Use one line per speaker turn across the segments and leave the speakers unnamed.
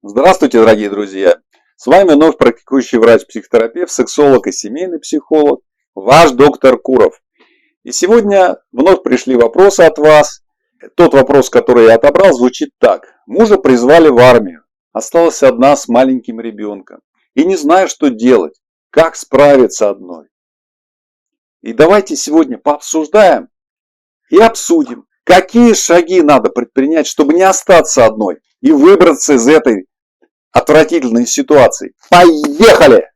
Здравствуйте, дорогие друзья! С вами вновь практикующий врач-психотерапевт, сексолог и семейный психолог, ваш доктор Куров. И сегодня вновь пришли вопросы от вас. Тот вопрос, который я отобрал, звучит так. Мужа призвали в армию. Осталась одна с маленьким ребенком. И не знаю, что делать. Как справиться одной. И давайте сегодня пообсуждаем и обсудим, какие шаги надо предпринять, чтобы не остаться одной и выбраться из этой отвратительной ситуации. Поехали!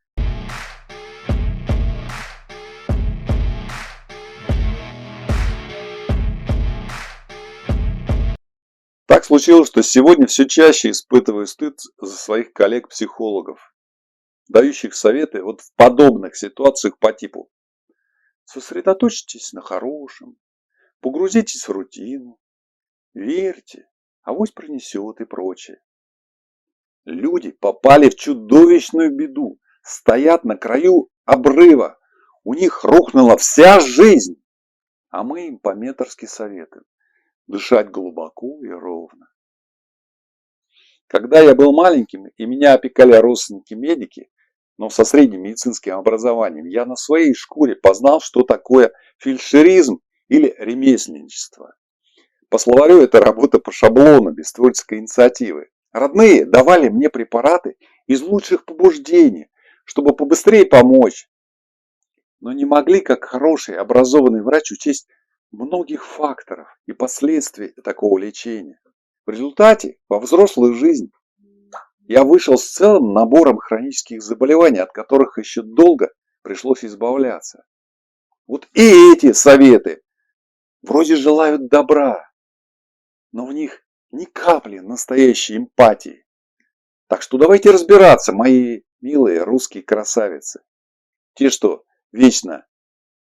Так случилось, что сегодня все чаще испытываю стыд за своих коллег-психологов, дающих советы вот в подобных ситуациях по типу: сосредоточьтесь на хорошем, погрузитесь в рутину, верьте, авось пронесет и прочее. Люди попали в чудовищную беду, стоят на краю обрыва, у них рухнула вся жизнь, а мы им по-менторски советуем дышать глубоко и ровно. Когда я был маленьким и меня опекали родственники-медики, но со средним медицинским образованием, я на своей шкуре познал, что такое фельдшеризм или ремесленничество. По словарю это работа по шаблону, без творческой инициативы. Родные давали мне препараты из лучших побуждений, чтобы побыстрее помочь, но не могли, как хороший образованный врач, учесть многих факторов и последствий такого лечения. В результате, во взрослую жизнь, я вышел с целым набором хронических заболеваний, от которых еще долго пришлось избавляться. Вот и эти советы вроде желают добра, но в них ни капли настоящей эмпатии. Так что давайте разбираться, мои милые русские красавицы. Те, что вечно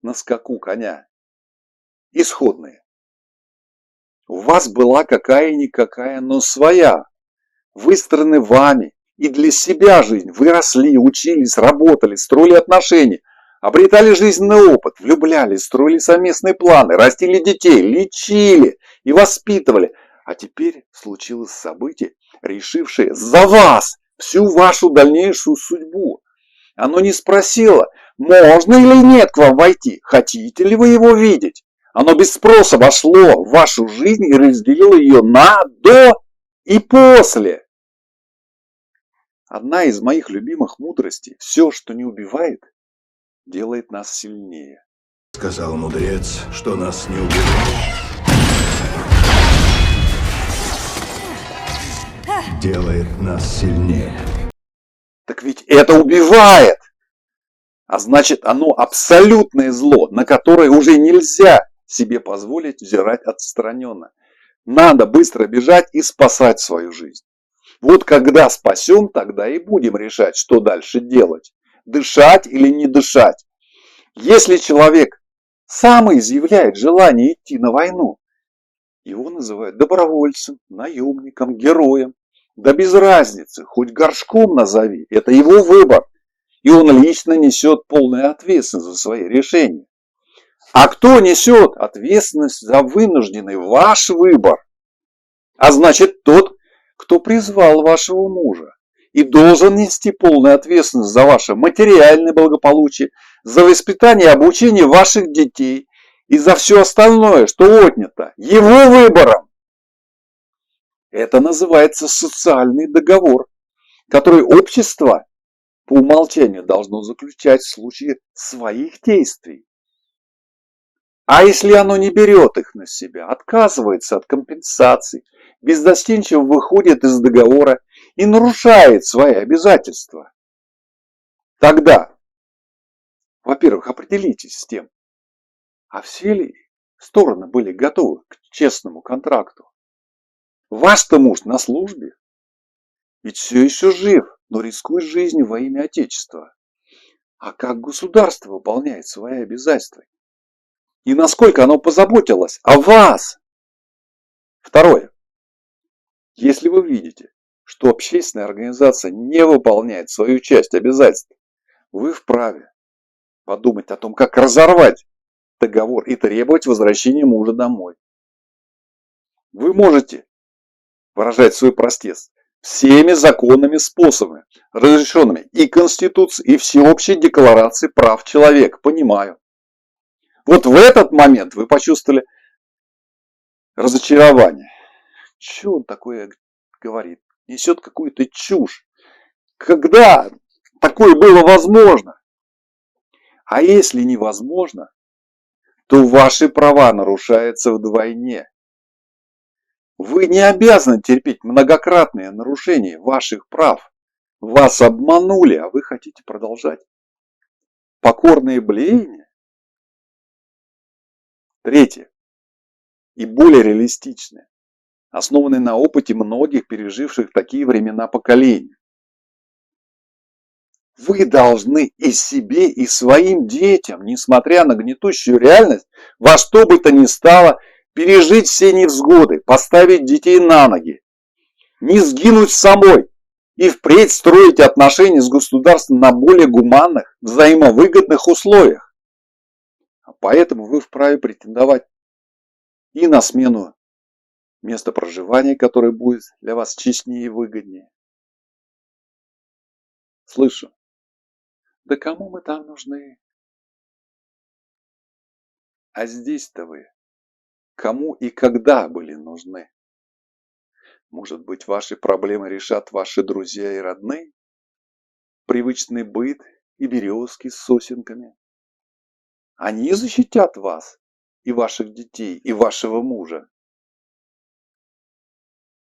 на скаку коня. Исходные. У вас была какая-никакая, но своя. Выстроены вами и для себя жизнь. Вы росли, учились, работали, строили отношения, обретали жизненный опыт, влюблялись, строили совместные планы, растили детей, лечили и воспитывали. А теперь случилось событие, решившее за вас всю вашу дальнейшую судьбу. Оно не спросило, можно или нет к вам войти, хотите ли вы его видеть. Оно без спроса вошло в вашу жизнь и разделило ее на до и после. Одна из моих любимых мудростей: все, что не убивает, делает нас сильнее.
Сказал мудрец, что нас не убивает, делает нас сильнее.
Так ведь это убивает! А значит, оно абсолютное зло, на которое уже нельзя себе позволить взирать отстраненно. Надо быстро бежать и спасать свою жизнь. Вот когда спасем, тогда и будем решать, что дальше делать. Дышать или не дышать. Если человек сам изъявляет желание идти на войну, его называют добровольцем, наемником, героем. Да без разницы, хоть горшком назови, это его выбор. И он лично несет полную ответственность за свои решения. А кто несет ответственность за вынужденный ваш выбор? А значит, тот, кто призвал вашего мужа и должен нести полную ответственность за ваше материальное благополучие, за воспитание и обучение ваших детей и за все остальное, что отнято его выбором. Это называется социальный договор, который общество по умолчанию должно заключать в случае своих действий. А если оно не берет их на себя, отказывается от компенсаций, беззастенчиво выходит из договора и нарушает свои обязательства, тогда, во-первых, определитесь с тем, а все ли стороны были готовы к честному контракту. Ваш-то муж на службе, ведь все еще жив, но рискует жизнью во имя Отечества. А как государство выполняет свои обязательства? И насколько оно позаботилось о вас? Второе. Если вы видите, что общественная организация не выполняет свою часть обязательств, вы вправе подумать о том, как разорвать договор и требовать возвращения мужа домой. Вы можете выражать свой протест всеми законными способами, разрешенными и Конституцией, и Всеобщей декларацией прав человека. Понимаю. Вот в этот момент вы почувствовали разочарование. Что он такое говорит? Несет какую-то чушь. Когда такое было возможно? А если невозможно, то ваши права нарушаются вдвойне. Вы не обязаны терпеть многократные нарушения ваших прав. Вас обманули, а вы хотите продолжать. Покорные блеяния. Третье. И более реалистичное. Основанное на опыте многих переживших такие времена поколений. Вы должны и себе, и своим детям, несмотря на гнетущую реальность, во что бы то ни стало, пережить все невзгоды, поставить детей на ноги, не сгинуть самой и впредь строить отношения с государством на более гуманных, взаимовыгодных условиях. Поэтому вы вправе претендовать и на смену места проживания, которое будет для вас честнее и выгоднее. Слышу. Да кому мы там нужны? А здесь-то вы кому и когда были нужны? Может быть, ваши проблемы решат ваши друзья и родные? Привычный быт и березки с сосенками. Они защитят вас и ваших детей, и вашего мужа.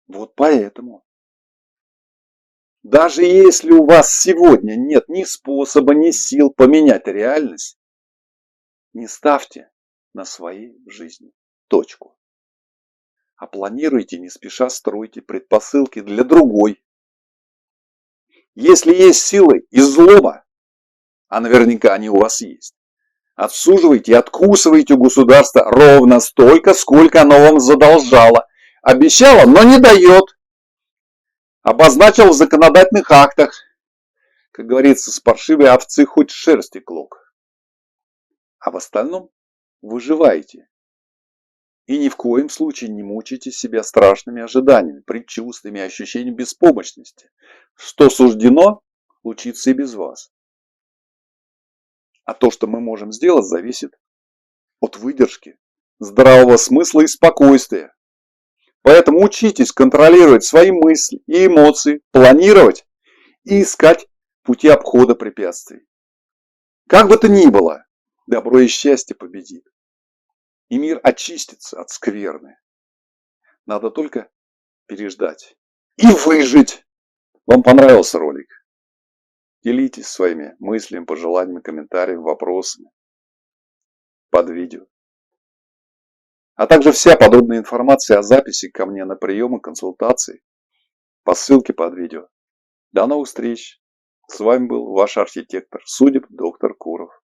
Вот поэтому. Даже если у вас сегодня нет ни способа, ни сил поменять реальность, не ставьте на своей жизни точку. А планируйте, не спеша стройте предпосылки для другой. Если есть силы и злоба, а наверняка они у вас есть, отсуживайте и откусывайте у государства ровно столько, сколько оно вам задолжало. Обещало, но не дает. Обозначил в законодательных актах. Как говорится, с паршивой овцы хоть шерсти клок. А в остальном выживаете. И ни в коем случае не мучайте себя страшными ожиданиями, предчувствиями, ощущением беспомощности. Что суждено, случится и без вас. А то, что мы можем сделать, зависит от выдержки, здравого смысла и спокойствия. Поэтому учитесь контролировать свои мысли и эмоции, планировать и искать пути обхода препятствий. Как бы то ни было, добро и счастье победит. И мир очистится от скверны. Надо только переждать и выжить. Вам понравился ролик? Делитесь своими мыслями, пожеланиями, комментариями, вопросами под видео. А также вся подробная информация о записи ко мне на прием и консультации по ссылке под видео. До новых встреч! С вами был ваш архитектор судеб доктор Куров.